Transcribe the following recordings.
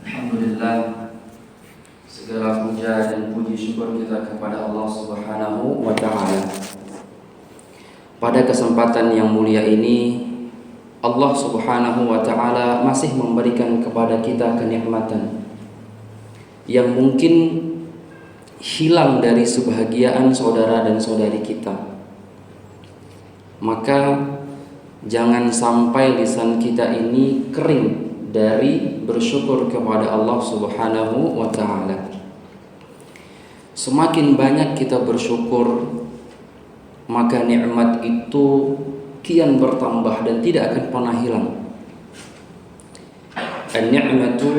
Alhamdulillah, segala puja dan puji syukur kita kepada Allah Subhanahu wa Ta'ala. Pada kesempatan yang mulia ini, Allah Subhanahu wa Ta'ala masih memberikan kepada kita kenikmatan yang mungkin hilang dari sebahagiaan saudara dan saudari kita. Maka jangan sampai lisan kita ini kering dari bersyukur kepada Allah Subhanahu wa Ta'ala. Semakin banyak kita bersyukur, maka nikmat itu kian bertambah dan tidak akan pernah hilang. An-ni'matu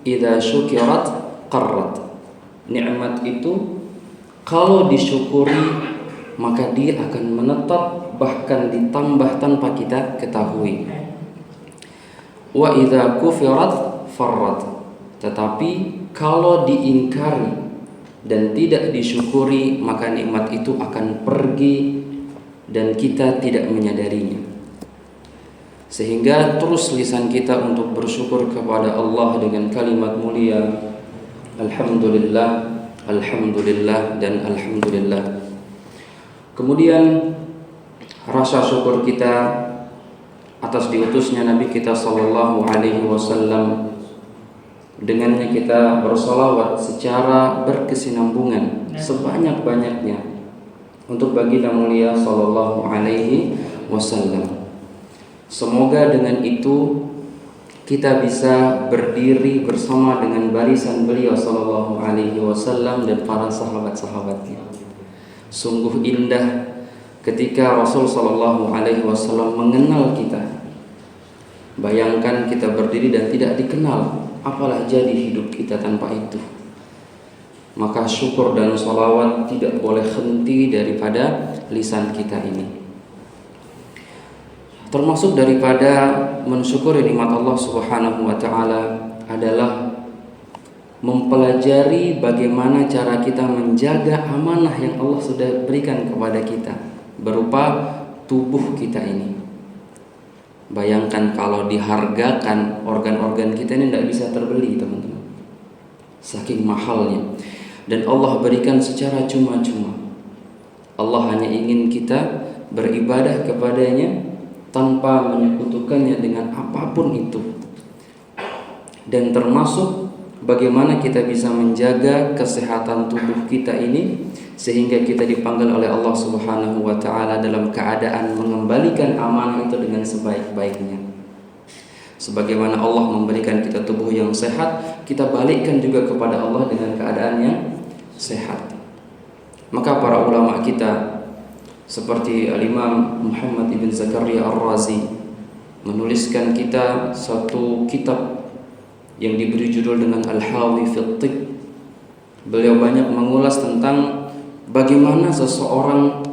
idza syukirat qarrat. Nikmat itu kalau disyukuri maka dia akan menetap, bahkan ditambah tanpa kita ketahui. Wa idza kufirat farrat. Tetapi kalau diingkari dan tidak disyukuri, maka nikmat itu akan pergi dan kita tidak menyadarinya. Sehingga terus lisan kita untuk bersyukur kepada Allah dengan kalimat mulia Alhamdulillah, Alhamdulillah, dan Alhamdulillah. Kemudian rasa syukur kita atas diutusnya Nabi kita sallallahu alaihi wasallam, dengannya kita bersolawat secara berkesinambungan sebanyak-banyaknya untuk baginda mulia sallallahu alaihi wasallam. Semoga dengan itu kita bisa berdiri bersama dengan barisan beliau sallallahu alaihi wasallam dan para sahabat-sahabatnya. Sungguh indah ketika Rasul sallallahu alaihi wasallam mengenal kita. Bayangkan kita berdiri dan tidak dikenal, apalah jadi hidup kita tanpa itu. Maka syukur dan salawat tidak boleh henti daripada lisan kita ini. Termasuk daripada mensyukuri nikmat Allah Subhanahu wa Ta'ala adalah mempelajari bagaimana cara kita menjaga amanah yang Allah sudah berikan kepada kita berupa tubuh kita ini. Bayangkan kalau dihargakan, organ-organ kita ini tidak bisa terbeli, teman-teman, saking mahalnya. Dan Allah berikan secara cuma-cuma. Allah hanya ingin kita beribadah kepadanya tanpa menyekutukannya dengan apapun itu. Dan termasuk bagaimana kita bisa menjaga kesehatan tubuh kita ini sehingga kita dipanggil oleh Allah Subhanahu wa Ta'ala dalam keadaan mengembalikan amanah itu dengan sebaik-baiknya. Sebagaimana Allah memberikan kita tubuh yang sehat, kita balikkan juga kepada Allah dengan keadaan yang sehat. Maka para ulama kita seperti Al-Imam Muhammad ibn Zakaria Ar-Razi menuliskan kita satu kitab yang diberi judul dengan Al-Hawi fi Tibb. Beliau banyak mengulas tentang bagaimana seseorang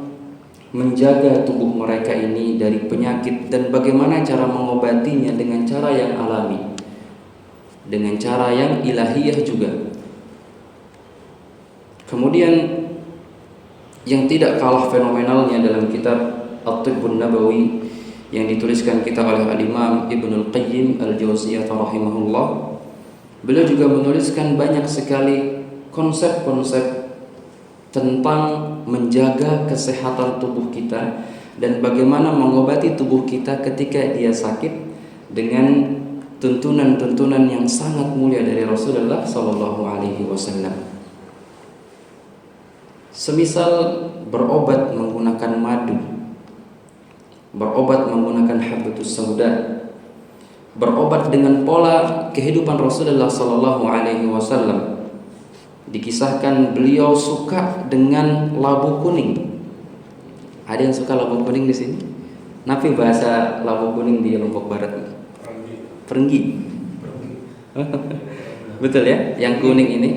menjaga tubuh mereka ini dari penyakit dan bagaimana cara mengobatinya dengan cara yang alami, dengan cara yang ilahiyah juga. Kemudian yang tidak kalah fenomenalnya dalam kitab At-Tibbun Nabawi yang dituliskan kita oleh Al-Imam Ibnul Qayyim Al-Jauziyah rahimahullah, beliau juga menuliskan banyak sekali konsep-konsep tentang menjaga kesehatan tubuh kita dan bagaimana mengobati tubuh kita ketika dia sakit dengan tuntunan-tuntunan yang sangat mulia dari Rasulullah sallallahu alaihi wasallam. Semisal berobat menggunakan madu, berobat menggunakan habbatus sauda, berobat dengan pola kehidupan Rasulullah sallallahu alaihi wasallam. Dikisahkan beliau suka dengan labu kuning. Ada yang suka labu kuning di sini? Nafi bahasa labu kuning di Lombok Barat. Perenggi. Betul ya? Yang kuning ini.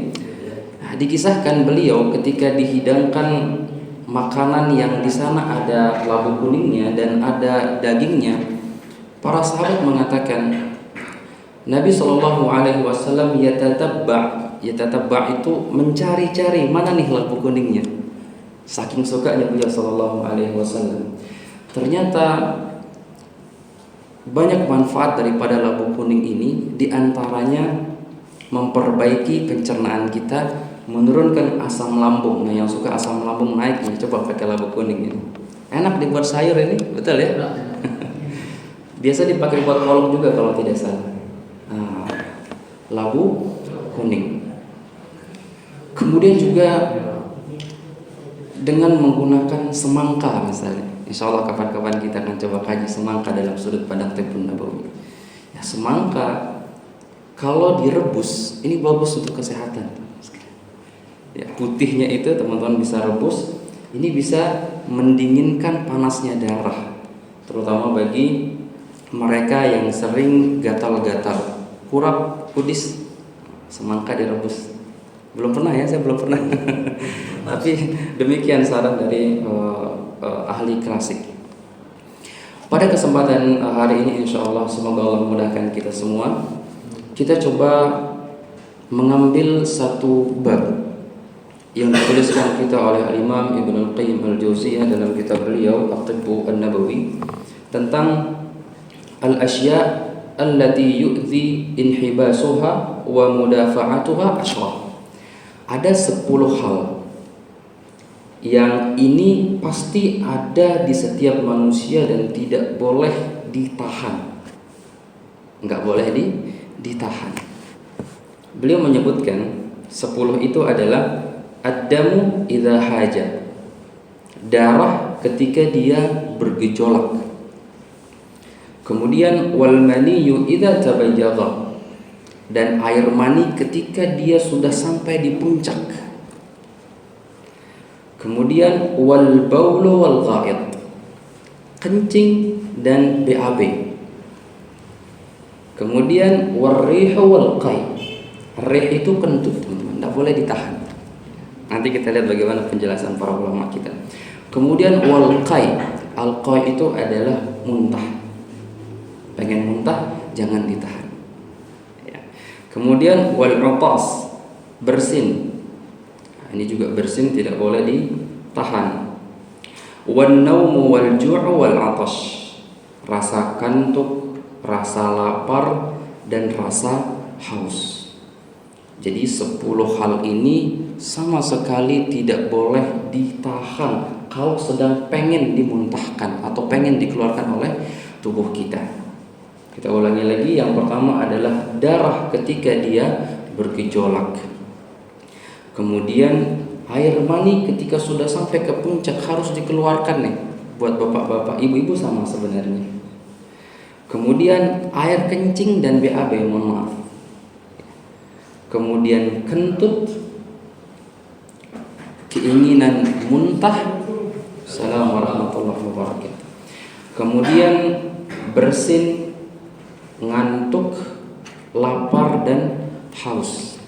Nah, dikisahkan beliau ketika dihidangkan makanan yang di sana ada labu kuningnya dan ada dagingnya, para sahabat mengatakan Nabi Shallallahu Alaihi Wasallam yatatabba itu mencari-cari mana nih labu kuningnya. Saking sukanya beliau Shallallahu Alaihi Wasallam. Ternyata banyak manfaat daripada labu kuning ini, diantaranya memperbaiki pencernaan kita, menurunkan asam lambung. Nah, yang suka asam lambung naik nih, coba pakai labu kuning ini. Enak dibuat sayur ini, betul ya? Biasa dipakai buat kolak juga kalau tidak salah. Nah, labu kuning. Kemudian juga dengan menggunakan semangka misalnya. Insya Allah kapan-kapan kita akan coba kaji semangka dalam sudut pandang Tibbun Nabawi. Ya, semangka kalau direbus ini bagus untuk kesehatan. Ya, putihnya itu teman-teman bisa rebus. Ini bisa mendinginkan panasnya darah, terutama bagi mereka yang sering gatal-gatal, kurap, kudis. Semangka direbus. Belum pernah ya, saya belum pernah. Tapi demikian saran dari ahli klasik. Pada kesempatan hari ini insya Allah, semoga Allah memudahkan kita semua. Kita coba mengambil satu bab yang dituliskan kita oleh Imam Ibnu Al-Qayyim Al-Jauziyah dalam kitab beliau At-Tibb An-Nabawi tentang al-asya' allati yu'dhi inhibasuha wa mudafa'atuha ashrah. Ada 10 hal yang ini pasti ada di setiap manusia dan tidak boleh ditahan. Enggak boleh ditahan. Beliau menyebutkan 10 itu adalah ad-damu idza haja. Darah ketika dia bergejolak. Kemudian wal maniyyu idza tabayyadha. Dan air mani ketika dia sudah sampai di puncak. Kemudian wal baulu wal ghaid. Kencing dan BAB. Kemudian warrihu wal qai. Rih itu kentut, teman-teman, tidak boleh ditahan. Nanti kita lihat bagaimana penjelasan para ulama kita. Kemudian wal qai. Al qai itu adalah muntah. Pengen muntah jangan ditahan. Ya. Kemudian wal utas, bersin. Nah, ini juga bersin tidak boleh ditahan. Wan naumu wal ju'u wal atash. Rasa kantuk, rasa lapar dan rasa haus. Jadi 10 hal ini sama sekali tidak boleh ditahan kalau sedang pengen dimuntahkan atau pengen dikeluarkan oleh tubuh kita. Kita ulangi lagi, yang pertama adalah darah ketika dia bergejolak. Kemudian air mani ketika sudah sampai ke puncak harus dikeluarkan nih. Buat bapak-bapak, ibu-ibu sama sebenarnya. Kemudian air kencing dan BAB, mohon maaf. Kemudian kentut, keinginan muntah. Assalamualaikum warahmatullahi wabarakatuh. Kemudian bersin, ngantuk, lapar dan haus.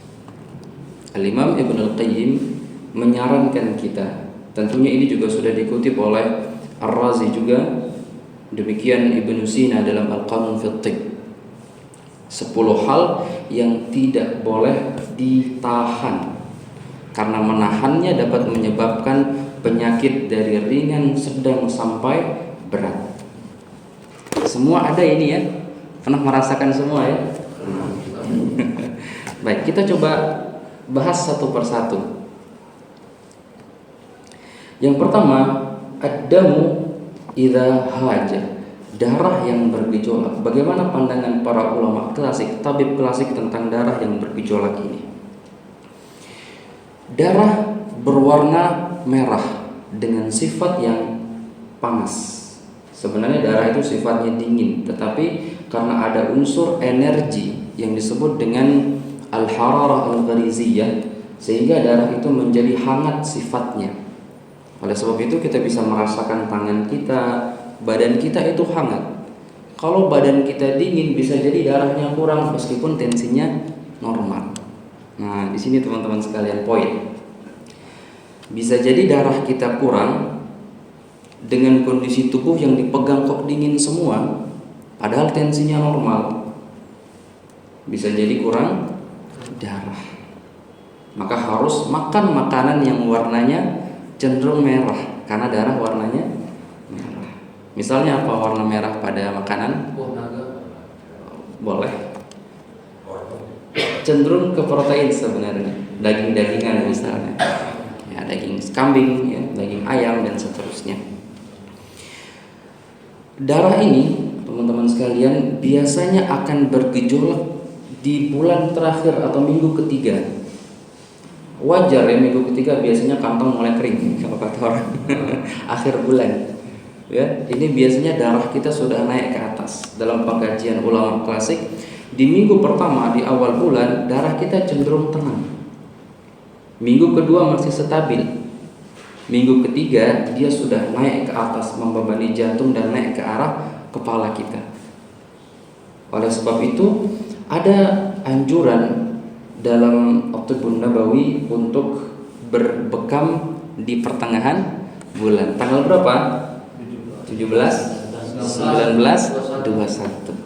Al-Imam Ibnu Al-Qayyim menyarankan kita, tentunya ini juga sudah dikutip oleh Ar-Razi juga, demikian Ibnu Sina dalam Al-Qanun fi Tibb. 10 hal yang tidak boleh ditahan, karena menahannya dapat menyebabkan penyakit dari ringan, sedang sampai berat. Semua ada ini ya, pernah merasakan semua ya. Baik, kita coba bahas satu persatu. Yang pertama, ad-damu idza haja. Darah yang bergejolak. Bagaimana pandangan para ulama klasik, tabib klasik tentang darah yang bergejolak ini? Darah berwarna merah dengan sifat yang panas. Sebenarnya darah itu sifatnya dingin, tetapi karena ada unsur energi yang disebut dengan al-hararah al-ghariziyah, sehingga darah itu menjadi hangat sifatnya. Oleh sebab itu kita bisa merasakan tangan kita, badan kita itu hangat. Kalau badan kita dingin, bisa jadi darahnya kurang meskipun tensinya normal. Nah, di sini teman-teman sekalian poin. Bisa jadi darah kita kurang dengan kondisi tubuh yang dipegang kok dingin semua, padahal tensinya normal. Bisa jadi kurang darah. Maka harus makan makanan yang warnanya cenderung merah, karena darah warnanya merah. Misalnya apa warna merah pada makanan? Boleh. cenderung ke protein sebenarnya, daging-dagingan misalnya, ya, daging kambing, ya, daging ayam dan seterusnya. Darah ini, teman-teman sekalian, biasanya akan bergejolak di bulan terakhir atau minggu ketiga. Wajar ya, minggu ketiga biasanya kantong mulai kering kalau kata orang. Akhir bulan, ya, ini biasanya darah kita sudah naik ke atas. Dalam pengkajian ulama klasik, di minggu pertama di awal bulan darah kita cenderung tenang. Minggu kedua masih stabil. Minggu ketiga dia sudah naik ke atas, membebani jantung dan naik ke arah kepala kita. Oleh sebab itu ada anjuran dalam At-Tibbun Nabawi untuk berbekam di pertengahan bulan. Tanggal berapa? 17, 19, 21.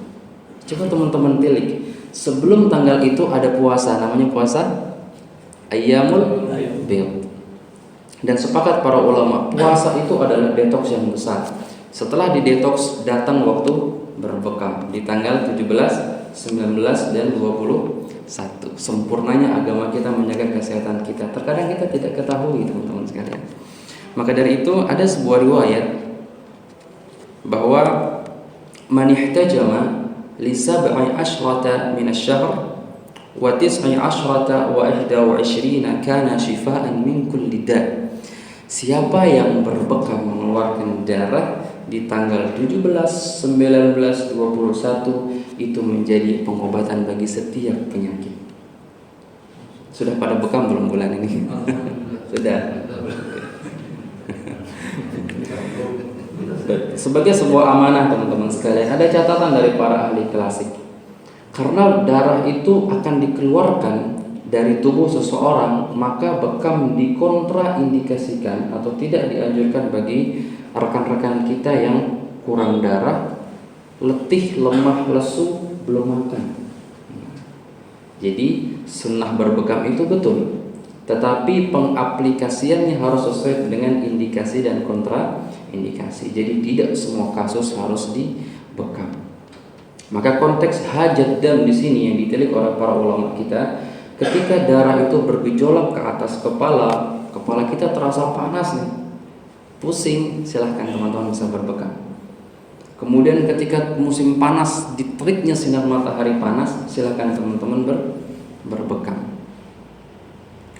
Coba teman-teman tilik. Sebelum tanggal itu ada puasa, namanya puasa Ayyamul Bid. Dan sepakat para ulama, puasa itu adalah detoks yang besar. Setelah didetoks datang waktu berbekam di tanggal 17, 19 dan 21. Sempurnanya agama kita menjaga kesehatan kita. Terkadang kita tidak ketahui, teman-teman sekalian. Maka dari itu ada sebuah riwayat bahwa man ihtajama li sab'i asyrata min asy-syahr wa tis'i asyrata wa 21 kana shifaan min kulli da'. Siapa yang berbekam mengeluarkan darah di tanggal 17, 19, 21 itu menjadi pengobatan bagi setiap penyakit. Sudah pada bekam belum bulan ini? Sudah. Sebagai sebuah amanah teman-teman sekalian, ada catatan dari para ahli klasik. Karena darah itu akan dikeluarkan dari tubuh seseorang, maka bekam dikontraindikasikan atau tidak dianjurkan bagi rekan-rekan kita yang kurang darah, letih, lemah, lesu, belum makan. Jadi sunnah berbekam itu betul, tetapi pengaplikasiannya harus sesuai dengan indikasi dan kontraindikasi. Jadi tidak semua kasus harus dibekam. Maka konteks hajat dam di sini yang ditilik oleh para ulama kita, ketika darah itu bergejolak ke atas kepala, kepala kita terasa panas nih, pusing, silahkan teman-teman bisa berbekam. Kemudian ketika musim panas, diteriknya sinar matahari panas, silahkan teman-teman berbekam.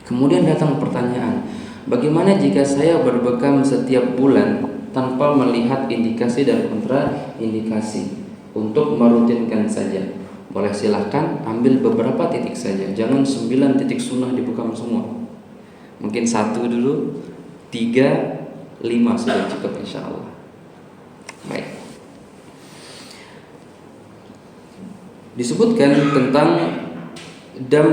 Kemudian datang pertanyaan, bagaimana jika saya berbekam setiap bulan tanpa melihat indikasi dan kontraindikasi? Untuk merutinkan saja, boleh silahkan ambil beberapa titik saja, jangan 9 titik sunnah dibekam semua. Mungkin 1 dulu, 3, 5 sudah cukup insya Allah. Baik. Disebutkan tentang dam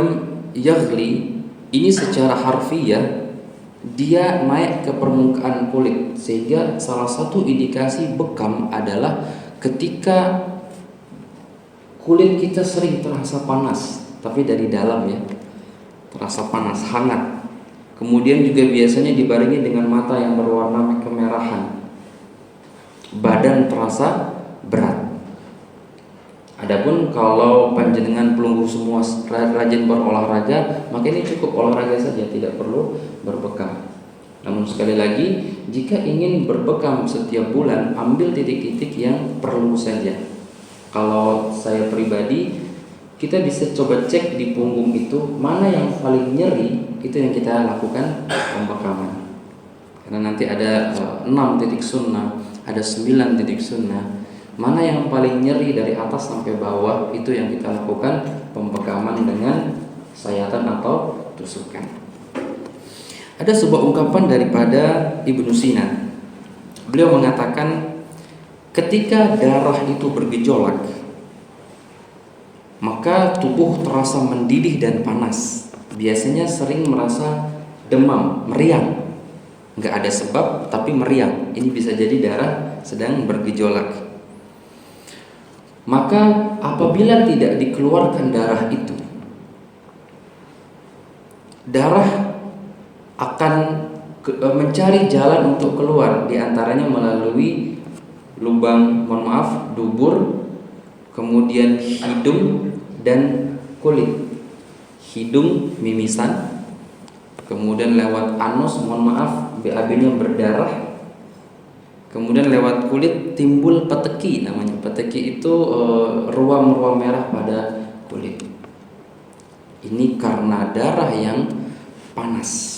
yaghli, ini secara harfiah dia naik ke permukaan kulit, sehingga salah satu indikasi bekam adalah ketika kulit kita sering terasa panas, tapi dari dalam ya, terasa panas, hangat. Kemudian juga biasanya dibarengi dengan mata yang berwarna kemerahan, badan terasa berat. Adapun kalau panjenengan pelungguh semua rajin berolahraga, maka ini cukup olahraga saja, tidak perlu berbekam. Namun sekali lagi, jika ingin berbekam setiap bulan, ambil titik-titik yang perlu saja. Kalau saya pribadi, kita bisa coba cek di punggung itu mana yang paling nyeri, itu yang kita lakukan pembekaman. Karena nanti ada 6 titik sunnah, ada 9 titik sunnah. Mana yang paling nyeri dari atas sampai bawah, itu yang kita lakukan pembekaman dengan sayatan atau tusukan. Ada sebuah ungkapan daripada Ibnu Sina. Beliau mengatakan, ketika darah itu bergejolak, maka tubuh terasa mendidih dan panas. Biasanya sering merasa demam, meriang. Enggak ada sebab tapi meriang. Ini bisa jadi darah sedang bergejolak. Maka apabila tidak dikeluarkan darah itu, darah akan mencari jalan untuk keluar, diantaranya melalui lubang, dubur, kemudian hidung dan kulit. hidung mimisan, kemudian lewat anus, mohon maaf, BAB-nya berdarah, kemudian lewat kulit timbul peteki namanya. Peteki itu ruam-ruam merah pada kulit. Ini karena darah yang panas.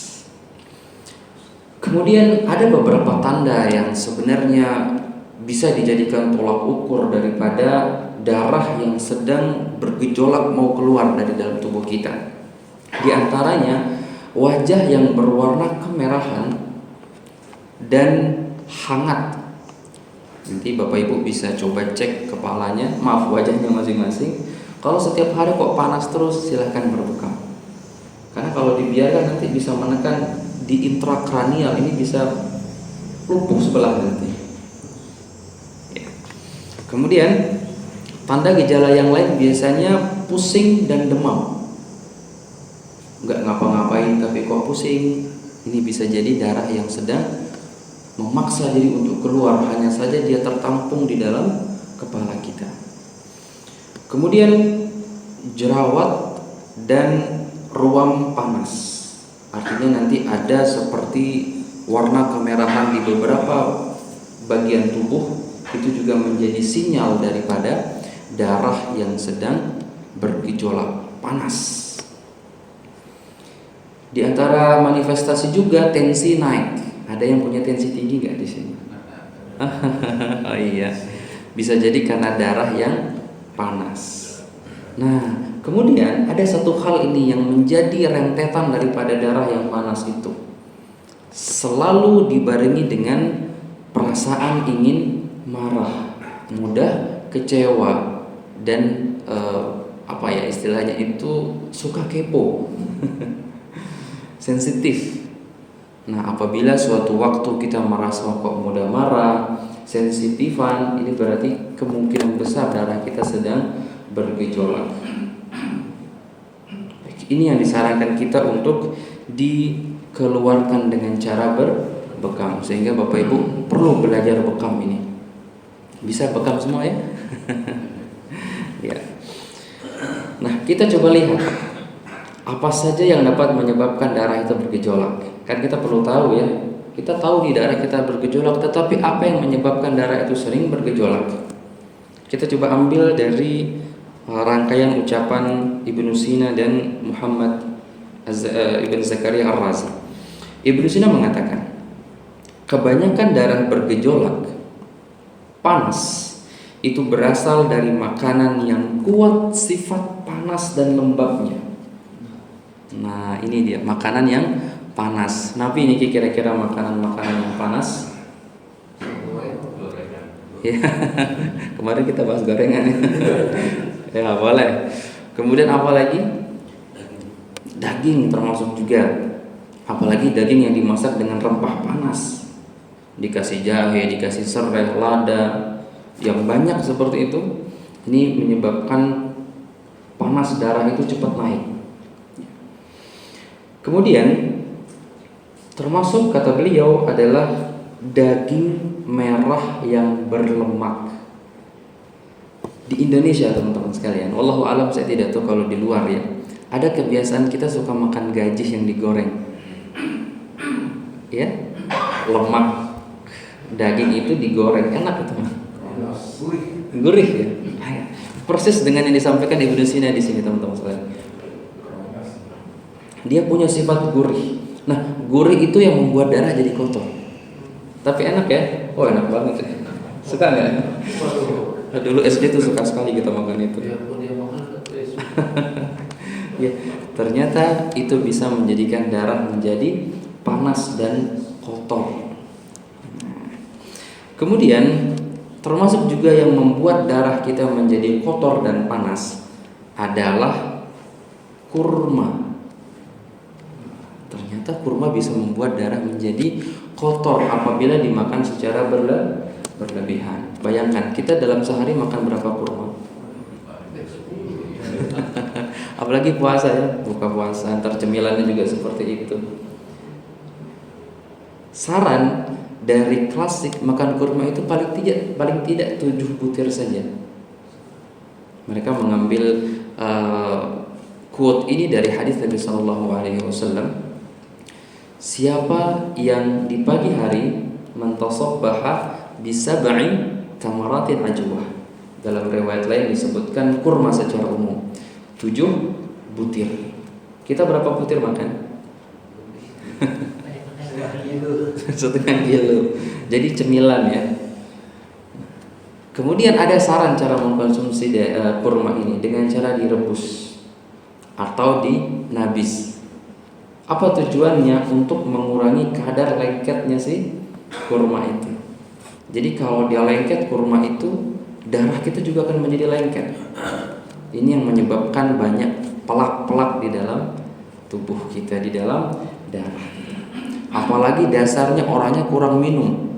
Kemudian ada beberapa tanda yang sebenarnya bisa dijadikan tolak ukur daripada darah yang sedang bergejolak mau keluar dari dalam tubuh kita. Di antaranya wajah yang berwarna kemerahan dan hangat. Nanti Bapak Ibu bisa coba cek kepalanya, maaf wajahnya masing-masing. Kalau setiap hari kok panas terus, silahkan berbekam. Karena kalau dibiarkan nanti bisa menekan di intrakranial, ini bisa lumpuh sebelah nanti. Kemudian tanda gejala yang lain biasanya pusing dan demam. Nggak ngapa-ngapain tapi kok pusing. Ini bisa jadi darah yang sedang memaksa diri untuk keluar, hanya saja dia tertampung di dalam kepala kita. Kemudian jerawat dan ruam panas. Artinya nanti ada seperti warna kemerahan di beberapa bagian tubuh. Itu juga menjadi sinyal daripada darah yang sedang bergejolak panas. Di antara manifestasi juga tensi naik. Ada yang punya tensi tinggi nggak di sini? Oh iya, bisa jadi karena darah yang panas. Nah, kemudian ada satu hal ini yang menjadi rentetan daripada darah yang panas itu. Selalu dibarengi dengan perasaan ingin marah, mudah kecewa, dan istilahnya itu suka kepo, sensitif. Nah, apabila suatu waktu kita merasa kok mudah marah, sensitifan, ini berarti kemungkinan besar darah kita sedang bergejolak. Ini yang disarankan kita untuk dikeluarkan dengan cara berbekam, sehingga Bapak Ibu perlu belajar bekam ini. Bisa bekam semua ya? Ya. Nah, kita coba lihat apa saja yang dapat menyebabkan darah itu bergejolak. Kan kita perlu tahu ya. Kita tahu di darah kita bergejolak, tetapi apa yang menyebabkan darah itu sering bergejolak? Kita coba ambil dari rangkaian ucapan Ibnu Sina dan Muhammad Ibn Zakaria Ar-Razi. Ibnu Sina mengatakan, kebanyakan darah bergejolak panas itu berasal dari makanan yang kuat sifat panas dan lembabnya. Nah, ini dia makanan yang panas. Nabi ini kira-kira makanan-makanan yang panas. Ya, kemarin kita bahas gorengan. Ya boleh. Kemudian apa lagi? Daging termasuk juga. Apalagi daging yang dimasak dengan rempah panas, dikasih jahe, dikasih serai, lada, yang banyak seperti itu. Ini menyebabkan panas darah itu cepat naik. Kemudian termasuk kata beliau adalah daging merah yang berlemak. Di Indonesia teman-teman sekalian, wallahu alam saya tidak tahu kalau di luar ya, ada kebiasaan kita suka makan gajih yang digoreng. Ya, lemak daging itu digoreng, enak itu mah. Gurih ya. Persis dengan yang disampaikan Ibnu Sina di sini teman-teman sekalian. Dia punya sifat gurih. Nah, gurih itu yang membuat darah jadi kotor. Tapi enak ya? Oh, enak banget ya. Suka nggak? Dulu SD tuh suka sekali kita makan itu. Ya, ternyata itu bisa menjadikan darah menjadi panas dan kotor. Kemudian termasuk juga yang membuat darah kita menjadi kotor dan panas adalah kurma. Ternyata kurma bisa membuat darah menjadi kotor apabila dimakan secara berlebihan. Bayangkan kita dalam sehari makan berapa kurma? Apalagi puasa ya, buka puasa, antar cemilannya juga seperti itu. Saran dari klasik makan kurma itu paling tidak 7 butir saja. Mereka mengambil quote ini dari hadis Nabi Shallallahu Alaihi Wasallam. Siapa yang di pagi hari mentasabbaha bisab'i tamaratin ajwah. Dalam riwayat lain disebutkan kurma secara umum 7 butir. Kita berapa butir makan? 1,5 kilo. Jadi cemilan ya. Kemudian ada saran cara mengkonsumsi kurma ini dengan cara direbus atau dinabis. Apa tujuannya? Untuk mengurangi kadar lengketnya si kurma itu. Jadi kalau dia lengket kurma itu, darah kita juga akan menjadi lengket. Ini yang menyebabkan banyak pelak-pelak di dalam tubuh kita, di dalam darah kita. Apalagi dasarnya orangnya kurang minum,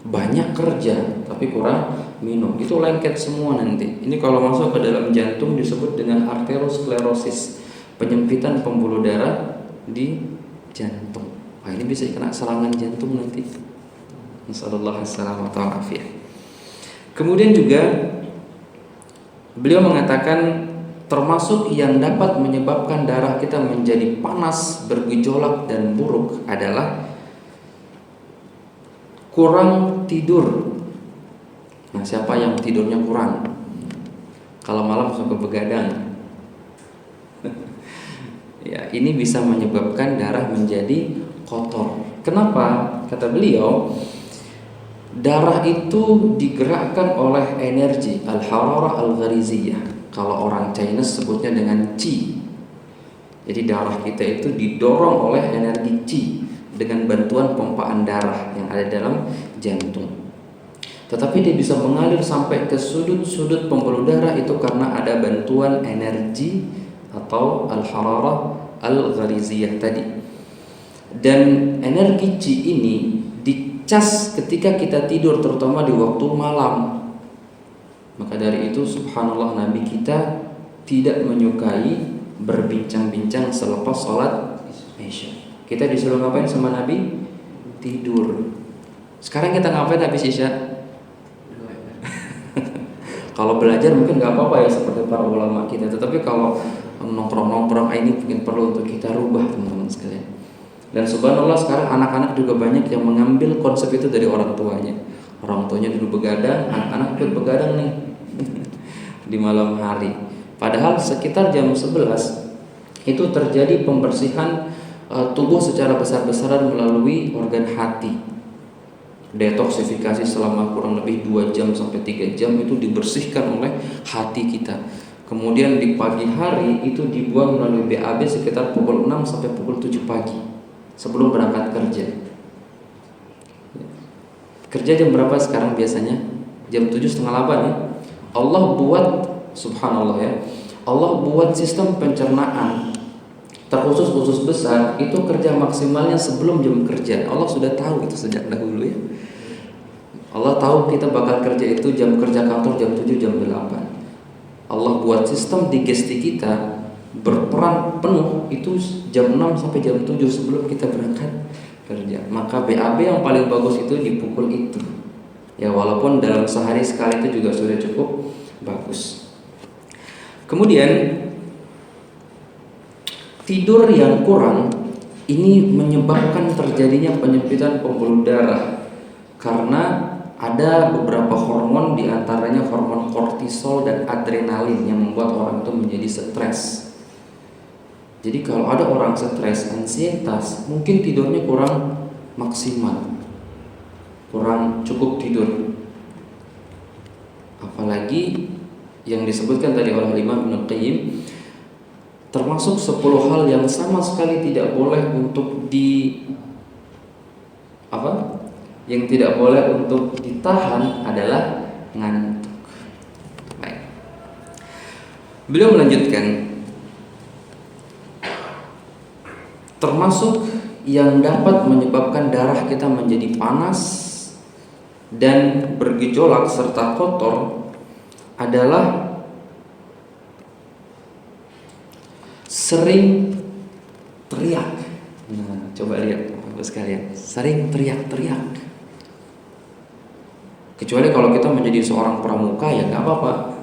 banyak kerja tapi kurang minum, itu lengket semua nanti. Ini kalau masuk ke dalam jantung disebut dengan arteriosklerosis, penyempitan pembuluh darah di jantung. Wah, ini bisa kena serangan jantung nanti. Nasallallahu alaihi wasallam. Kemudian juga beliau mengatakan termasuk yang dapat menyebabkan darah kita menjadi panas, bergejolak dan buruk adalah kurang tidur. Nah, siapa yang tidurnya kurang? Kalau malam suka begadang. Ya, ini bisa menyebabkan darah menjadi kotor. Kenapa? Kata beliau, darah itu digerakkan oleh energi al-hararah al-ghariziyah. Kalau orang Chinese sebutnya dengan qi. Jadi darah kita itu didorong oleh energi qi dengan bantuan pompaan darah yang ada dalam jantung. Tetapi dia bisa mengalir sampai ke sudut-sudut pembuluh darah itu karena ada bantuan energi atau al-hararah al-ghariziyah tadi. Dan energi qi ini dicas ketika kita tidur, terutama di waktu malam. Maka dari itu subhanallah, Nabi kita tidak menyukai berbincang-bincang selepas sholat Isya. Kita disuruh ngapain sama Nabi? Tidur. Sekarang kita ngapain habis Isya? Kalau belajar mungkin gak apa-apa ya seperti para ulama kita. Tetapi kalau nongkrong-nongkrong ini mungkin perlu untuk kita rubah, teman-teman sekalian. Dan subhanallah sekarang anak-anak juga banyak yang mengambil konsep itu dari orang tuanya. Orang tuanya dulu begadang, anak-anak ikut begadang nih di malam hari. Padahal sekitar jam 11 itu terjadi pembersihan tubuh secara besar-besaran melalui organ hati. Detoksifikasi selama kurang lebih 2 jam sampai 3 jam itu dibersihkan oleh hati kita. Kemudian di pagi hari itu dibuang melalui BAB sekitar pukul 6 sampai pukul 7 pagi sebelum berangkat kerja. Kerja jam berapa sekarang biasanya? Jam 7:30 ya. Allah buat, subhanallah ya, Allah buat sistem pencernaan terkhusus khusus besar itu kerja maksimalnya sebelum jam kerja. Allah sudah tahu itu sejak dahulu ya. Allah tahu kita bakal kerja itu jam kerja kantor jam 7 jam 8. Allah buat sistem digesti kita berperan penuh itu jam 6 sampai jam 7 sebelum kita berangkat kerja. Maka BAB yang paling bagus itu di pukul itu. Ya, walaupun dalam sehari sekali itu juga sudah cukup bagus. Kemudian tidur yang kurang ini menyebabkan terjadinya penyempitan pembuluh darah karena ada beberapa hormon, diantaranya hormon kortisol dan adrenalin yang membuat orang itu menjadi stres. Jadi kalau ada orang stres, ansietas, mungkin tidurnya kurang maksimal, kurang cukup tidur. Apalagi yang disebutkan tadi oleh Imam Ibnu Qayyim, termasuk 10 hal yang sama sekali tidak boleh untuk yang tidak boleh untuk ditahan adalah ngantuk. Baik. Beliau melanjutkan, termasuk yang dapat menyebabkan darah kita menjadi panas dan bergejolak serta kotor adalah sering teriak. Nah, coba lihat Bapak sekalian, sering teriak-teriak. Kecuali kalau kita menjadi seorang pramuka ya nggak apa-apa.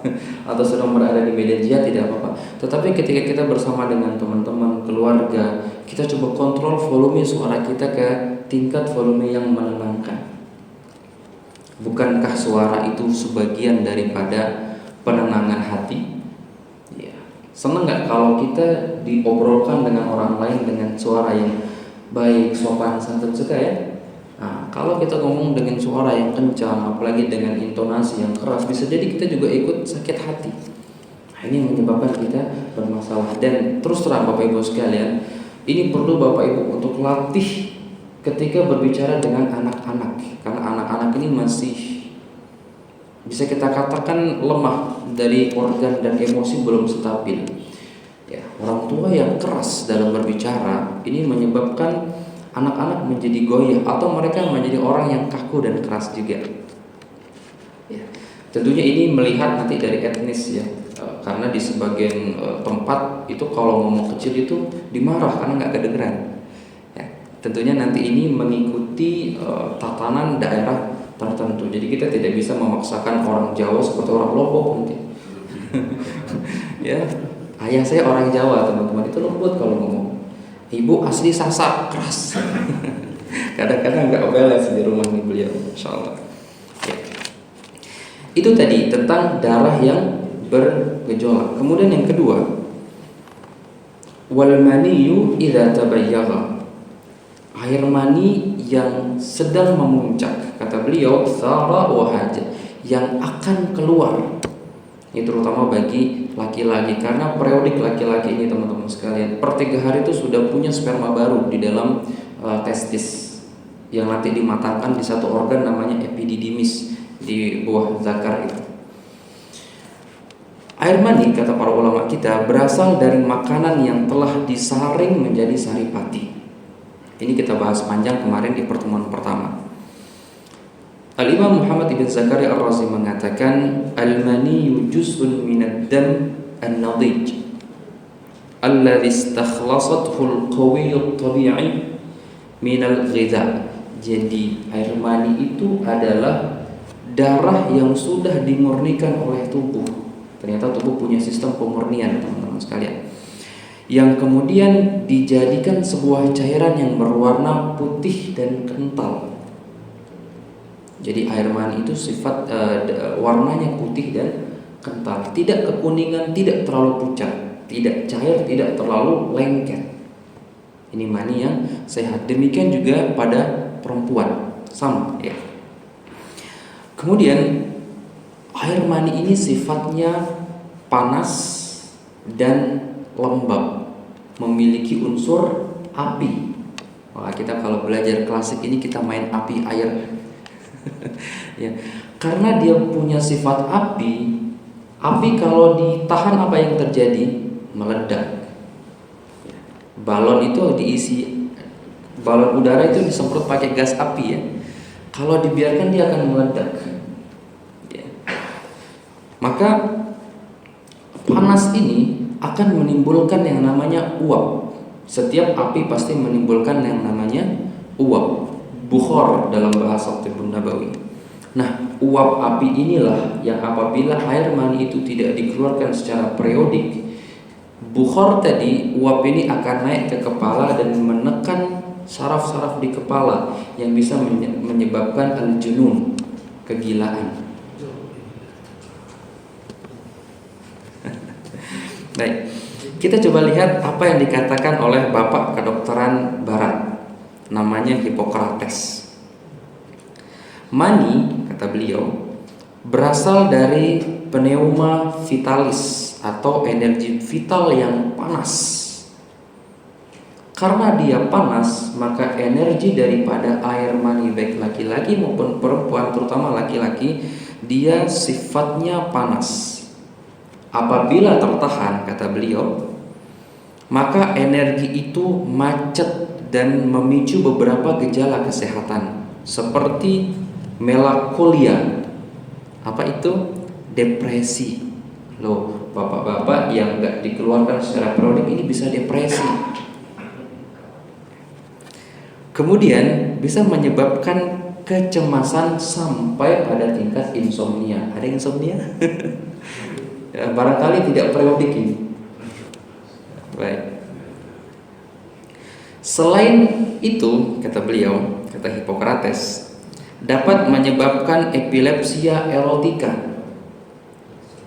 atau sedang berada di medan jihad tidak apa-apa. Tetapi ketika kita bersama dengan teman-teman, keluarga, kita coba kontrol volume suara kita ke tingkat volume yang menenangkan. Bukankah suara itu sebagian daripada penenangan hati? Ya. Senang nggak kalau kita diobrolkan dengan orang lain dengan suara yang baik, sopan, santun, suka ya? Nah, kalau kita ngomong dengan suara yang kencang, apalagi dengan intonasi yang keras, bisa jadi kita juga ikut sakit hati. Nah, ini menyebabkan kita bermasalah. Dan terus terang Bapak Ibu sekalian, ini perlu Bapak Ibu untuk latih ketika berbicara dengan anak-anak, karena anak-anak ini masih bisa kita katakan lemah dari organ dan emosi, belum stabil. Ya, orang tua yang keras dalam berbicara ini menyebabkan anak-anak menjadi goyah atau mereka menjadi orang yang kaku dan keras juga. Ya, tentunya ini melihat nanti dari etnis ya, karena di sebagian tempat itu kalau ngomong kecil itu dimarah karena nggak kedengeran. Ya, tentunya nanti ini mengikuti tatanan daerah tertentu. Jadi kita tidak bisa memaksakan orang Jawa seperti orang Lombok nanti. Ya, ayah saya orang Jawa teman-teman, itu lembut kalau ngomong. Ibu asli Sasak, keras. Kadang-kadang nggak balance di rumah nih beliau, insya Allah. Ya. Itu tadi tentang darah yang bergejolak. Kemudian yang kedua, wal maniyu idza tabayyagha, air mani yang sedang memuncak, kata beliau, thara wa haja, yang akan keluar. Ini terutama bagi laki-laki, karena periodik laki-laki ini teman-teman sekalian, per 3 hari itu sudah punya sperma baru di dalam testis yang nanti dimatangkan di satu organ namanya epididymis di bawah zakar itu. Air mani kata para ulama kita berasal dari makanan yang telah disaring menjadi saripati. Ini kita bahas panjang kemarin di pertemuan pertama. Al-Imam Muhammad ibn Zakaria Ar-Razi mengatakan al-maniyyu juz'un minad dam an-nadij alladhi istakhlasathu al-qawiyyu at-tabi'i min al-ghidha. Jadi air mani itu adalah darah yang sudah dimurnikan oleh tubuh. Ternyata tubuh punya sistem pemurnian teman-teman sekalian, yang kemudian dijadikan sebuah cairan yang berwarna putih dan kental. Jadi air mani itu sifat warnanya putih dan kental, tidak kekuningan, tidak terlalu pucat, tidak cair, tidak terlalu lengket. Ini mani yang sehat. Demikian juga pada perempuan, sama ya. Kemudian air mani ini sifatnya panas dan lembab, memiliki unsur api. Wah, kita kalau belajar klasik ini kita main api air. Ya, karena dia punya sifat api. Api kalau ditahan apa yang terjadi? Meledak. Balon itu diisi, balon udara itu disemprot pakai gas api ya. Kalau dibiarkan dia akan meledak. Ya. Maka panas ini akan menimbulkan yang namanya uap. Setiap api pasti menimbulkan yang namanya uap, bukhor dalam bahasa Tibun Nabawi. Nah, uap api inilah yang apabila air mani itu tidak dikeluarkan secara periodik, bukhor tadi, uap ini akan naik ke kepala dan menekan saraf-saraf di kepala yang bisa menyebabkan al-junun, kegilaan. Baik, kita coba lihat apa yang dikatakan oleh bapak kedokteran barat, namanya Hippocrates. Mani, kata beliau, berasal dari pneuma vitalis atau energi vital yang panas. Karena dia panas, maka energi daripada air mani baik laki-laki maupun perempuan, terutama laki-laki, dia sifatnya panas. Apabila tertahan, kata beliau, maka energi itu macet dan memicu beberapa gejala kesehatan seperti melankolia. Apa itu? Depresi. Loh, bapak-bapak yang gak dikeluarkan secara periodik ini bisa depresi. Kemudian bisa menyebabkan kecemasan sampai pada tingkat insomnia. Ada insomnia? Ya, barangkali tidak periodik ini. Baik. Selain itu, kata beliau, kata Hippocrates, dapat menyebabkan epilepsia erotika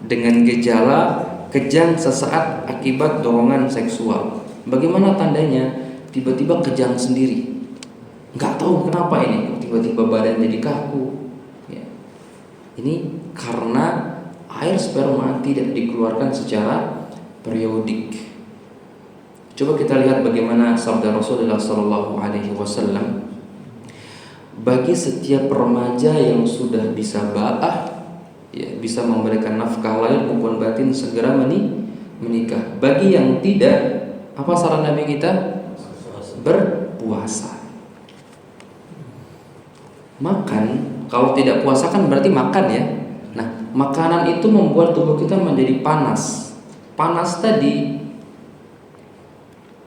dengan gejala kejang sesaat akibat dorongan seksual. Bagaimana tandanya? Tiba-tiba kejang sendiri, nggak tahu kenapa ini, tiba-tiba badan jadi kaku. Ya. Ini karena air sperma tidak dikeluarkan secara periodik. Coba kita lihat bagaimana sabda Rasulullah SAW. Bagi setiap remaja yang sudah bisa ba'ah, ya, bisa memberikan nafkah lahir maupun batin, segera menikah. Bagi yang tidak, apa saran Nabi kita? Berpuasa. Makan, kalau tidak puasa kan berarti makan ya. Nah, makanan itu membuat tubuh kita menjadi panas. Panas tadi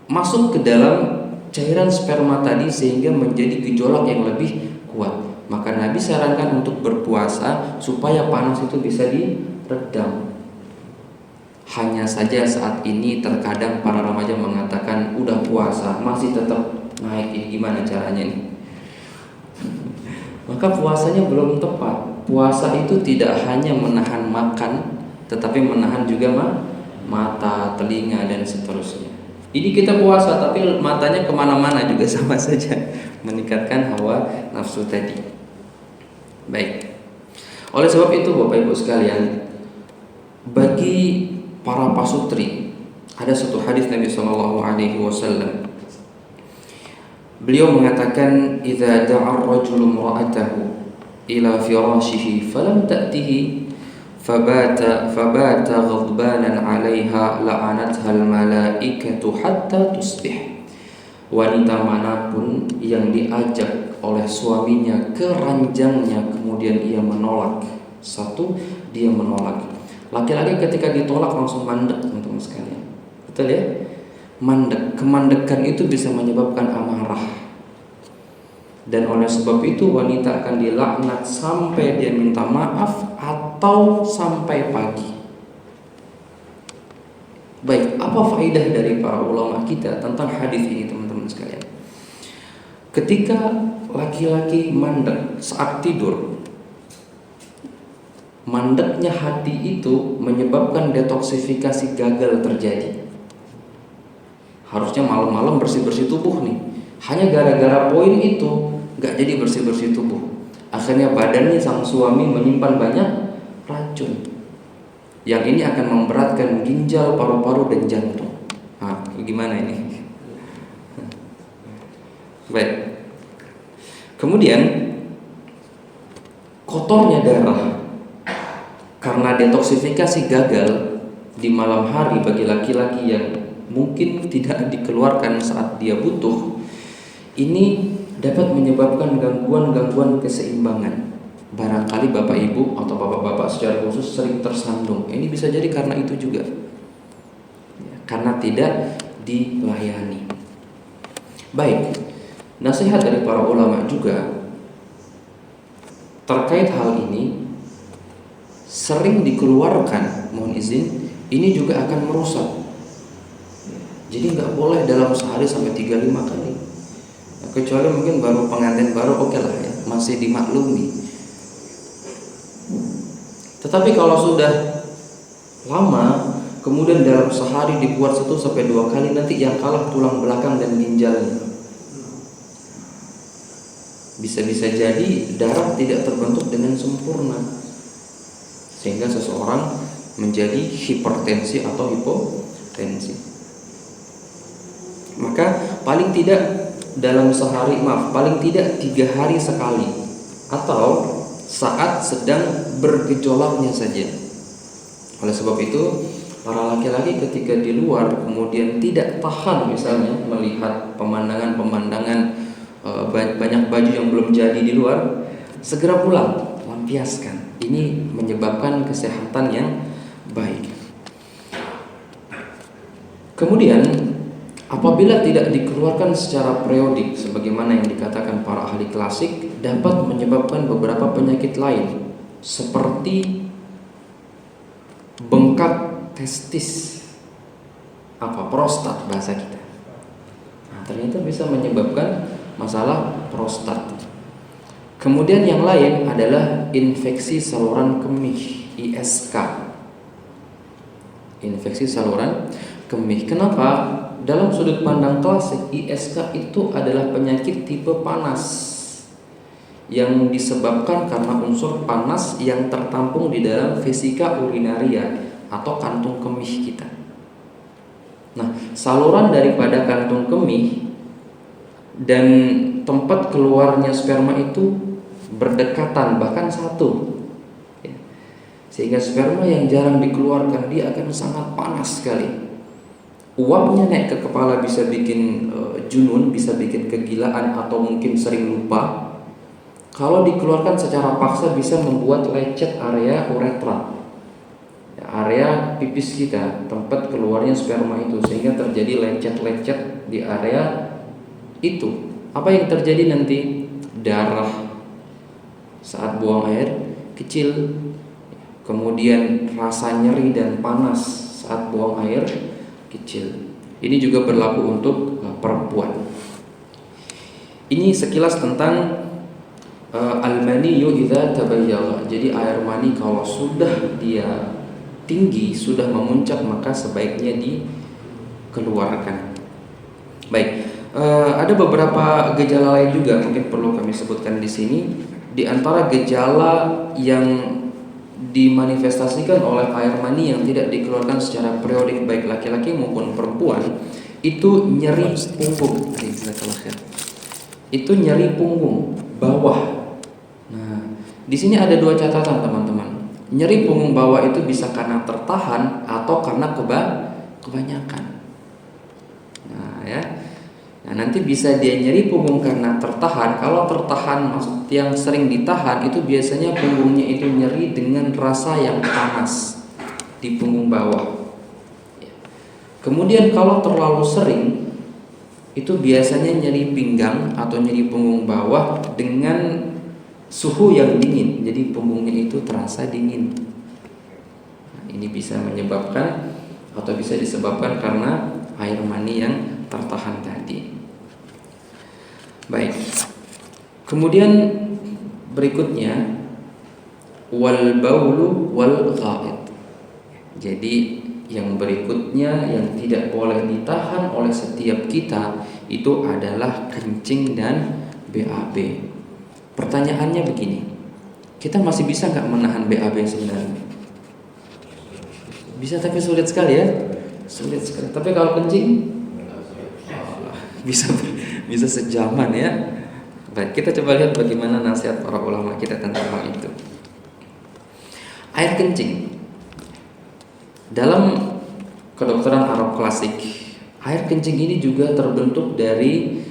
masuk ke dalam cairan sperma tadi sehingga menjadi gejolak yang lebih kuat. Maka Nabi sarankan untuk berpuasa supaya panas itu bisa diredam. Hanya saja saat ini terkadang para remaja mengatakan udah puasa masih tetap naik, ini gimana caranya nih? Maka puasanya belum tepat. Puasa itu tidak hanya menahan makan, tetapi menahan juga mata, telinga, dan seterusnya. Ini kita puasa tapi matanya kemana-mana juga sama saja, meningkatkan hawa nafsu tadi. Baik. Oleh sebab itu Bapak Ibu sekalian, bagi para pasutri ada satu hadis Nabi SAW. Beliau mengatakan, "Idza da'a ar-rajulu imra'atahu ila firashihi falam ta'tihi fabata ghadbanan 'alaiha la'anatha al-malaikatu hatta tusbih." Wanita manapun yang diajak oleh suaminya ke ranjangnya kemudian ia menolak. Satu, dia menolak. Laki-laki ketika ditolak langsung mandek, teman-teman sekalian. Betul ya? Mandek. Kemandekan itu bisa menyebabkan amarah. Dan oleh sebab itu wanita akan dilaknat sampai dia minta maaf atau sampai pagi. Baik, apa faedah dari para ulama kita tentang hadis ini, teman-teman sekalian? Ketika laki-laki mandek saat tidur, mandeknya hati itu menyebabkan detoksifikasi gagal terjadi. Harusnya malam-malam bersih-bersih tubuh nih. Hanya gara-gara poin itu gak jadi bersih-bersih tubuh. Akhirnya badannya sang suami menyimpan banyak racun. Yang ini akan memberatkan ginjal, paru-paru, dan jantung. Nah, gimana ini? Baik. Kemudian kotornya darah karena detoksifikasi gagal di malam hari bagi laki-laki yang mungkin tidak dikeluarkan saat dia butuh, ini dapat menyebabkan gangguan-gangguan keseimbangan. Barangkali Bapak Ibu atau Bapak-bapak secara khusus sering tersandung. Ini bisa jadi karena itu juga, karena tidak dilayani. Baik, nasihat dari para ulama juga terkait hal ini. Sering dikeluarkan, mohon izin, ini juga akan merusak. Jadi nggak boleh dalam sehari sampai 3-5 kali. Kecuali mungkin baru pengantin baru, oke lah ya, masih dimaklumi. Tetapi kalau sudah lama, kemudian dalam sehari dibuat 1-2 kali, nanti yang kalah tulang belakang dan ginjalnya. Bisa-bisa jadi darah tidak terbentuk dengan sempurna, sehingga seseorang menjadi hipertensi atau hipotensi. Maka paling tidak dalam sehari, paling tidak 3 hari sekali, atau saat sedang bergejolaknya saja. Oleh sebab itu, para laki-laki ketika di luar kemudian tidak tahan misalnya melihat pemandangan-pemandangan banyak baju yang belum jadi di luar, segera pulang, lampiaskan. Ini menyebabkan kesehatan yang baik. Kemudian apabila tidak dikeluarkan secara periodik sebagaimana yang dikatakan para ahli klasik, dapat menyebabkan beberapa penyakit lain seperti bengkak testis, prostat bahasa kita. Nah, ternyata bisa menyebabkan masalah prostat. Kemudian yang lain adalah infeksi saluran kemih, ISK. Infeksi saluran kemih. Kenapa? Dalam sudut pandang klasik, ISK itu adalah penyakit tipe panas yang disebabkan karena unsur panas yang tertampung di dalam vesika urinaria atau kantung kemih kita. Nah, saluran daripada kantung kemih dan tempat keluarnya sperma itu berdekatan, bahkan satu, sehingga sperma yang jarang dikeluarkan dia akan sangat panas sekali. Uapnya naik ke kepala bisa bikin junun, bisa bikin kegilaan atau mungkin sering lupa. Kalau dikeluarkan secara paksa bisa membuat lecet area uretra, area pipis kita, tempat keluarnya sperma itu, sehingga terjadi lecet-lecet di area itu. Apa yang terjadi nanti? Darah saat buang air kecil, kemudian rasa nyeri dan panas saat buang air kecil. Ini juga berlaku untuk perempuan. Ini sekilas tentang al-maniyyu idza tabayyagha. Jadi air mani kalau sudah dia tinggi, sudah memuncak, maka sebaiknya dikeluarkan. Baik, ada beberapa gejala lain juga mungkin perlu kami sebutkan di sini. Di antara gejala yang dimanifestasikan oleh air mani yang tidak dikeluarkan secara periodik baik laki-laki maupun perempuan, itu nyeri punggung. Itu nyeri punggung bawah. Nah, di sini ada dua catatan teman-teman. Nyeri punggung bawah itu bisa karena tertahan atau karena kebanyakan. Nah, ya. Nah, nanti bisa dia nyeri punggung karena tertahan. Kalau tertahan, maksud yang sering ditahan itu biasanya punggungnya itu nyeri dengan rasa yang panas di punggung bawah. Kemudian kalau terlalu sering, itu biasanya nyeri pinggang atau nyeri punggung bawah dengan suhu yang dingin. Jadi punggungnya itu terasa dingin. Nah, ini bisa menyebabkan atau bisa disebabkan karena air mani yang tertahan tadi. Baik. Kemudian berikutnya wal baulu wal ghaid. Jadi yang berikutnya yang tidak boleh ditahan oleh setiap kita itu adalah kencing dan BAB. Pertanyaannya begini, kita masih bisa nggak menahan BAB sebenarnya? Bisa, tapi sulit sekali ya, sulit sekali. Tapi kalau kencing, bisa sejaman ya. Baik, kita coba lihat bagaimana nasihat para ulama kita tentang hal itu. Air kencing. Dalam kedokteran Arab klasik, air kencing ini juga terbentuk dari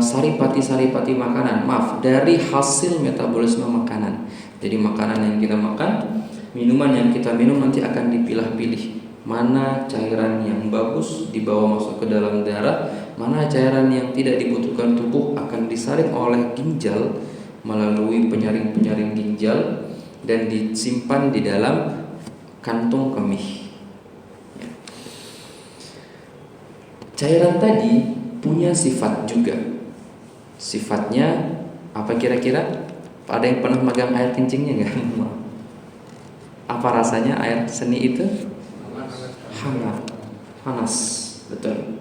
saripati-saripati makanan. Dari hasil metabolisme makanan. Jadi makanan yang kita makan, minuman yang kita minum nanti akan dipilah-pilih. Mana cairan yang bagus dibawa masuk ke dalam darah, mana cairan yang tidak dibutuhkan tubuh akan disaring oleh ginjal melalui penyaring-penyaring ginjal dan disimpan di dalam kantung kemih. Cairan tadi punya sifat juga. Sifatnya apa kira-kira? Ada yang pernah megang air kencingnya nggak? Apa rasanya air seni itu? Hangat, panas, betul.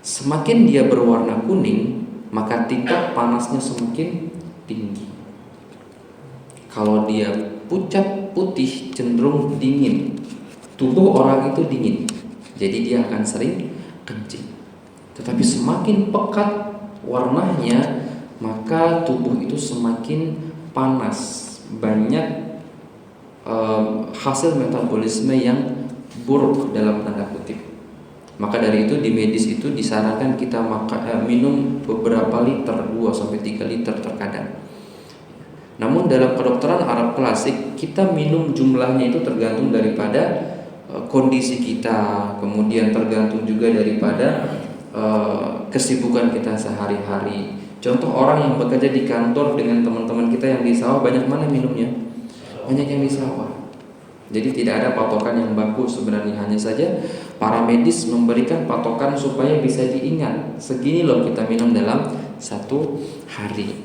Semakin dia berwarna kuning, maka tingkat panasnya semakin tinggi. Kalau dia pucat putih, cenderung dingin. Tubuh orang itu dingin, jadi dia akan sering kencing. Tetapi semakin pekat warnanya, maka tubuh itu semakin panas. Banyak hasil metabolisme yang buruk dalam tanda kutip. Maka dari itu di medis itu disarankan kita minum beberapa liter, 2-3 liter terkadang. Namun dalam kedokteran Arab klasik, kita minum jumlahnya itu tergantung daripada kondisi kita, kemudian tergantung juga daripada kesibukan kita sehari-hari. Contoh orang yang bekerja di kantor dengan teman-teman kita yang di sawah, banyak mana minumnya? Banyak yang di sawah. Jadi tidak ada patokan yang baku sebenarnya, hanya saja para medis memberikan patokan supaya bisa diingat, segini loh kita minum dalam satu hari.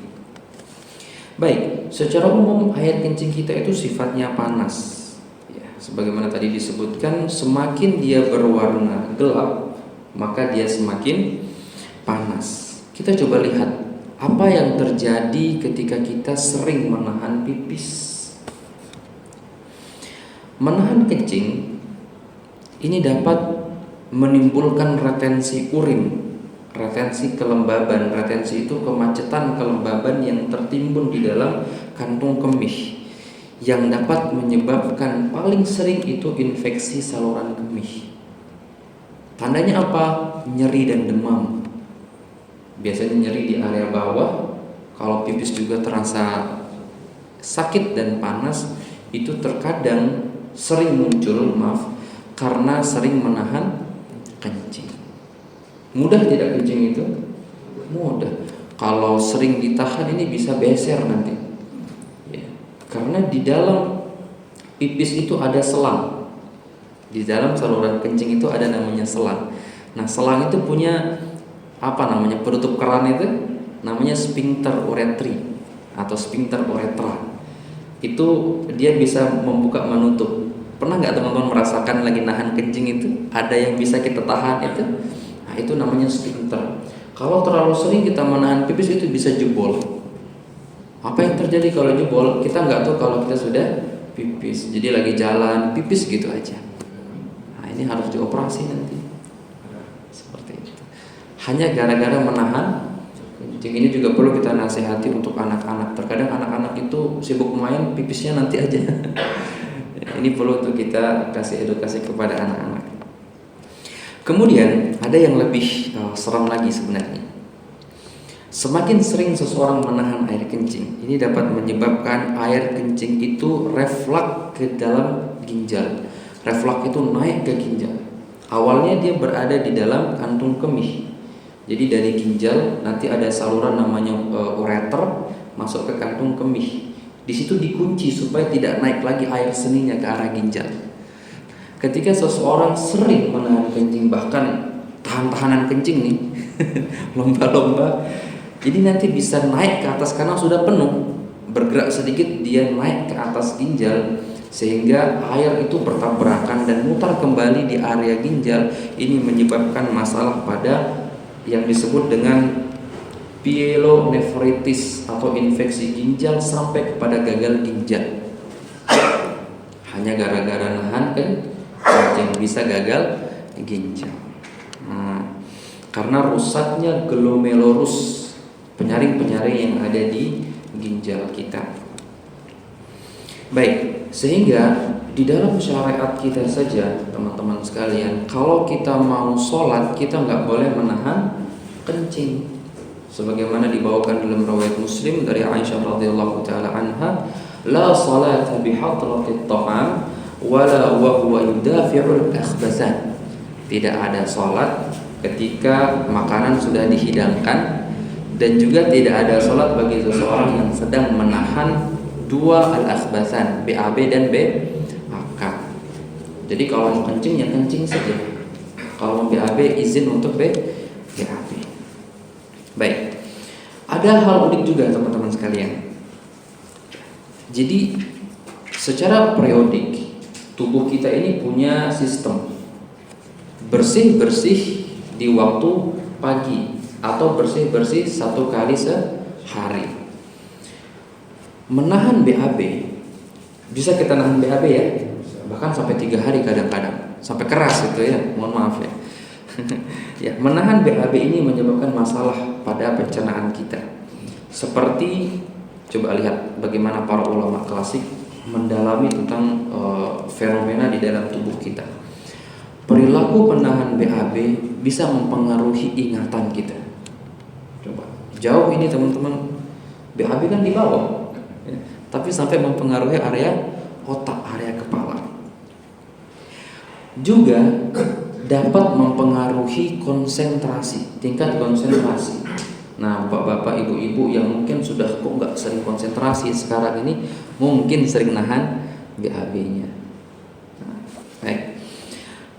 Baik, secara umum air kencing kita itu sifatnya panas. Ya, sebagaimana tadi disebutkan, semakin dia berwarna gelap, maka dia semakin panas. Kita coba lihat apa yang terjadi ketika kita sering menahan pipis. Menahan kencing ini dapat menimbulkan retensi urin, retensi kelembaban. Retensi itu kemacetan kelembaban yang tertimbun di dalam kantung kemih, yang dapat menyebabkan paling sering itu infeksi saluran kemih. Tandanya apa? Nyeri dan demam. Biasanya nyeri di area bawah. Kalau pipis juga terasa sakit dan panas, itu terkadang sering muncul, karena sering menahan kencing. Mudah tidak kencing itu? Mudah. Kalau sering ditahan ini bisa beser nanti ya. Karena di dalam pipis itu ada selang. Di dalam saluran kencing itu ada namanya selang. Nah, selang itu punya penutup keran itu namanya sphincter uretri atau sphincter uretra. Itu dia bisa membuka menutup. Pernah nggak teman-teman merasakan lagi nahan kencing itu ada yang bisa kita tahan itu? Nah, itu namanya sphincter. Kalau terlalu sering kita menahan pipis itu bisa jebol. Apa yang terjadi kalau jebol? Kita nggak tahu kalau kita sudah pipis. Jadi lagi jalan pipis gitu aja. Nah, ini harus dioperasi nanti. Seperti itu. Hanya gara-gara menahan kencing. Ini juga perlu kita nasihati untuk anak-anak. Terkadang anak-anak itu sibuk main, pipisnya nanti aja. Ini perlu untuk kita kasih edukasi kepada anak-anak. Kemudian ada yang lebih serem lagi sebenarnya. Semakin sering seseorang menahan air kencing, ini dapat menyebabkan air kencing itu refleks ke dalam ginjal. Refleks itu naik ke ginjal. Awalnya dia berada di dalam kantung kemih. Jadi dari ginjal nanti ada saluran namanya ureter masuk ke kantung kemih. Di situ dikunci supaya tidak naik lagi air seninya ke arah ginjal. Ketika seseorang sering menahan kencing, bahkan tahan-tahanan kencing nih, lomba-lomba, jadi nanti bisa naik ke atas karena sudah penuh. Bergerak sedikit dia naik ke atas ginjal, sehingga air itu bertabrakan dan mutar kembali di area ginjal. Ini menyebabkan masalah pada yang disebut dengan pyelonefritis atau infeksi ginjal sampai kepada gagal ginjal. Hanya gara-gara nahan kencing bisa gagal ginjal. Karena rusaknya glomerulus, penyaring-penyaring yang ada di ginjal kita. Baik, sehingga di dalam syariat kita saja teman-teman sekalian, kalau kita mau sholat kita nggak boleh menahan kencing. Sebagaimana dibawakan dalam riwayat Muslim dari Aisyah radhiyallahu taala anha, la salata bihadratit ta'am wala wa huwa yudafi'ul akhbasan. Tidak ada salat ketika makanan sudah dihidangkan, dan juga tidak ada salat bagi seseorang yang sedang menahan dua al-akhbasan, BAB dan BAK. Jadi kalau mau kencing ya kencing saja. Kalau mau BAB izin untuk BAB. Baik, ada hal unik juga teman-teman sekalian. Jadi secara periodik tubuh kita ini punya sistem bersih-bersih di waktu pagi atau bersih-bersih satu kali sehari. Menahan BAB, bisa kita nahan BAB ya, bahkan sampai 3 hari kadang-kadang, sampai keras itu ya, mohon maaf ya. Ya, menahan BAB ini menyebabkan masalah pada pencernaan kita. Seperti coba lihat bagaimana para ulama klasik mendalami tentang fenomena di dalam tubuh kita. Perilaku menahan BAB bisa mempengaruhi ingatan kita. Coba jauh ini teman-teman, BAB kan di bawah, ya, tapi sampai mempengaruhi area otak, area kepala. Juga dapat mempengaruhi konsentrasi, tingkat konsentrasi. Nah, bapak-bapak, ibu-ibu yang mungkin sudah kok nggak sering konsentrasi sekarang ini, mungkin sering nahan BAB-nya.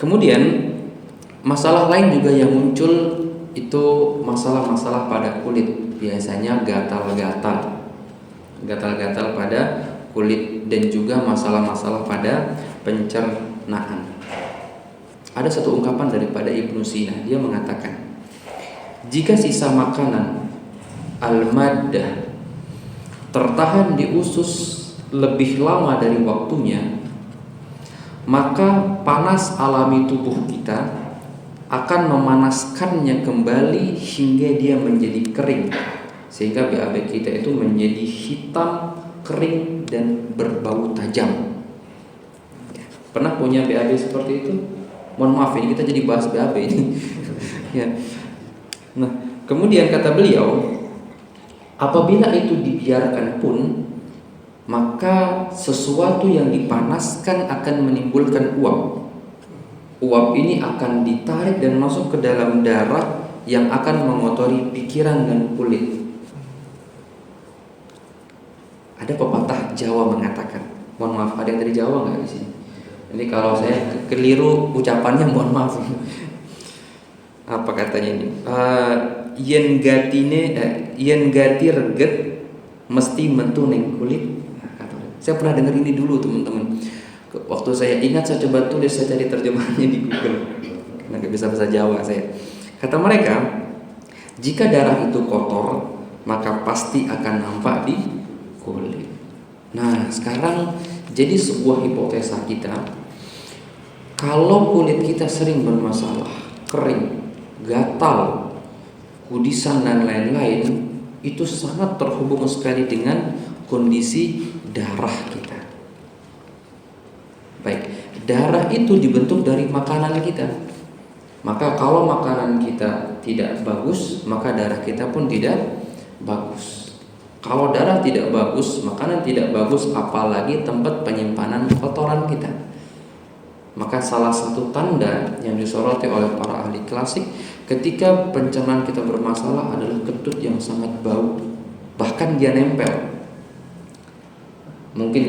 Kemudian masalah lain juga yang muncul itu masalah-masalah pada kulit, biasanya gatal-gatal pada kulit, dan juga masalah-masalah pada pencernaan. Ada satu ungkapan daripada Ibnu Sina, dia mengatakan, jika sisa makanan al-maddah tertahan di usus lebih lama dari waktunya, maka panas alami tubuh kita akan memanaskannya kembali hingga dia menjadi kering, sehingga BAB kita itu menjadi hitam, kering, dan berbau tajam. Pernah punya BAB seperti itu? Mohon maaf, ini kita jadi bahas BAB ini. Ya. Nah, kemudian kata beliau, apabila itu dibiarkan pun, maka sesuatu yang dipanaskan akan menimbulkan uap. Uap ini akan ditarik dan masuk ke dalam darah yang akan mengotori pikiran dan kulit. Ada pepatah Jawa mengatakan, mohon maaf, ada yang dari Jawa nggak di sini? Ini kalau saya keliru ucapannya, mohon maaf. Apa katanya ini? Yen gati reget mesti mentu neng kulit. Saya pernah dengar ini dulu, teman-teman. Waktu saya ingat, saya coba tulis, saya cari terjemahannya di Google karena nggak bisa bahasa Jawa saya. Kata mereka, jika darah itu kotor, maka pasti akan nampak di kulit. Nah, sekarang jadi sebuah hipotesa kita, kalau kulit kita sering bermasalah, kering, gatal, kudisan, dan lain-lain, itu sangat terhubung sekali dengan kondisi darah kita. Baik, darah itu dibentuk dari makanan kita. Maka kalau makanan kita tidak bagus, maka darah kita pun tidak bagus. Kalau darah tidak bagus, makanan tidak bagus, apalagi tempat penyimpanan kotoran kita. Maka salah satu tanda yang disoroti oleh para ahli klasik ketika pencernaan kita bermasalah adalah kentut yang sangat bau, bahkan dia nempel. Mungkin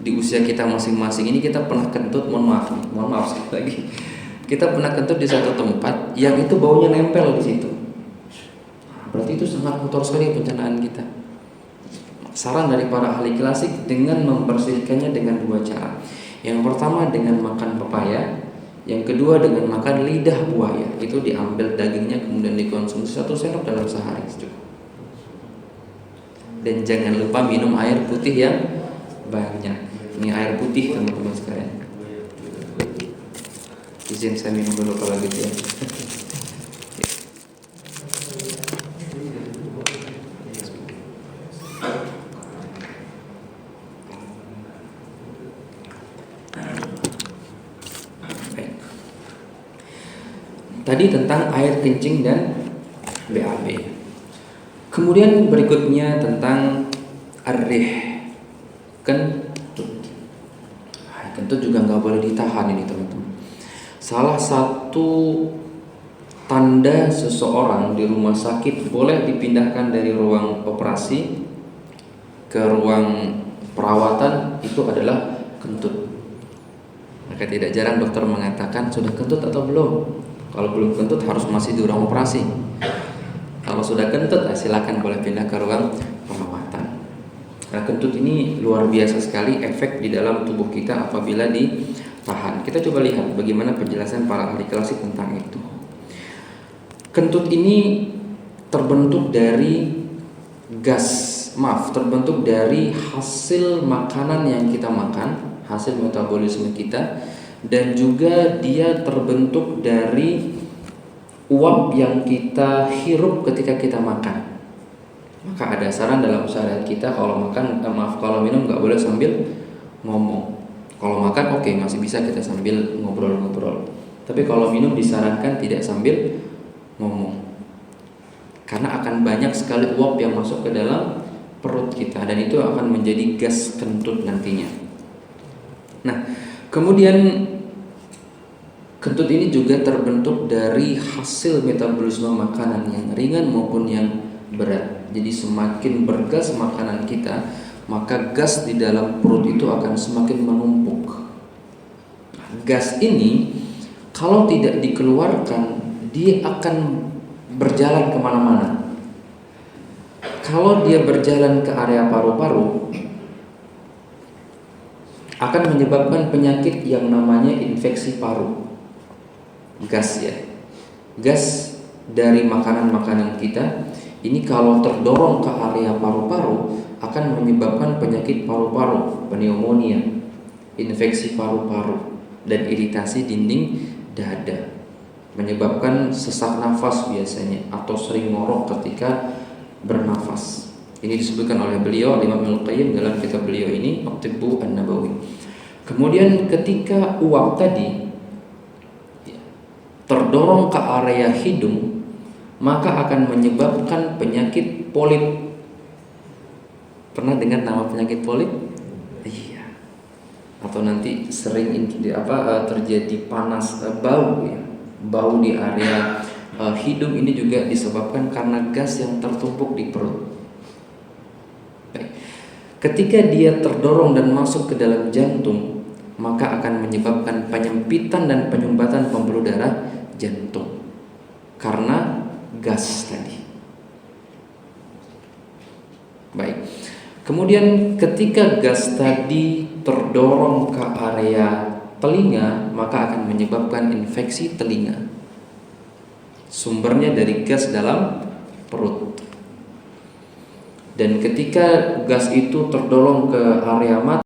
di usia kita masing-masing ini kita pernah kentut, mohon maaf sekali lagi, kita pernah kentut di satu tempat yang itu baunya nempel di situ. Berarti itu sangat kotor sekali pencernaan kita. Saran dari para ahli klasik dengan membersihkannya dengan dua cara. Yang pertama dengan makan pepaya, yang kedua dengan makan lidah buaya. Itu diambil dagingnya kemudian dikonsumsi 1 sendok dalam sehari cukup. Dan jangan lupa minum air putih yang banyak. Ini air putih, teman-teman sekalian. Izin saya minum dulu kalau gitu ya. Tadi tentang air kencing dan BAB. Kemudian berikutnya tentang ar-rih, kentut. Kentut juga nggak boleh ditahan ini, teman-teman. Salah satu tanda seseorang di rumah sakit boleh dipindahkan dari ruang operasi ke ruang perawatan itu adalah kentut. Maka tidak jarang dokter mengatakan, sudah kentut atau belum? Kalau belum kentut harus masih di ruang operasi. Kalau sudah kentut, silakan boleh pindah ke ruang perawatan. Nah, kentut ini luar biasa sekali efek di dalam tubuh kita apabila ditahan. Kita coba lihat bagaimana penjelasan para ahli klasik tentang itu. Kentut ini terbentuk dari terbentuk dari hasil makanan yang kita makan, hasil metabolisme kita, dan juga dia terbentuk dari uap yang kita hirup ketika kita makan. Maka ada saran dalam syariat kita, kalau minum nggak boleh sambil ngomong. Kalau makan oke, masih bisa kita sambil ngobrol-ngobrol. Tapi kalau minum disarankan tidak sambil ngomong, karena akan banyak sekali uap yang masuk ke dalam perut kita dan itu akan menjadi gas kentut nantinya. Nah, kemudian kentut ini juga terbentuk dari hasil metabolisme makanan yang ringan maupun yang berat. Jadi semakin bergas makanan kita, maka gas di dalam perut itu akan semakin menumpuk. Gas ini Kalau tidak dikeluarkan, dia akan berjalan kemana-mana. Kalau dia berjalan ke area paru-paru, akan menyebabkan penyakit yang namanya infeksi paru. Gas ya, gas dari makanan-makanan kita ini kalau terdorong ke area paru-paru akan menyebabkan penyakit paru-paru, pneumonia, infeksi paru-paru, dan iritasi dinding dada, menyebabkan sesak nafas biasanya atau sering ngorok ketika bernafas. Ini disebutkan oleh beliau Imam Al-Qayyim dalam kitab beliau ini At-Tibbu An-Nabawi. Kemudian ketika uap tadi terdorong ke area hidung, maka akan menyebabkan penyakit polip. Pernah dengar nama penyakit polip? Iya. Atau nanti sering terjadi panas, bau ya. Bau di area hidung ini juga disebabkan karena gas yang tertumpuk di perut. Baik. Ketika dia terdorong dan masuk ke dalam jantung, maka akan menyebabkan penyempitan dan penyumbatan pembuluh darah jantung karena gas tadi. Baik. Kemudian ketika gas tadi terdorong ke area telinga, maka akan menyebabkan infeksi telinga. Sumbernya dari gas dalam perut. Dan ketika gas itu terdorong ke area mata,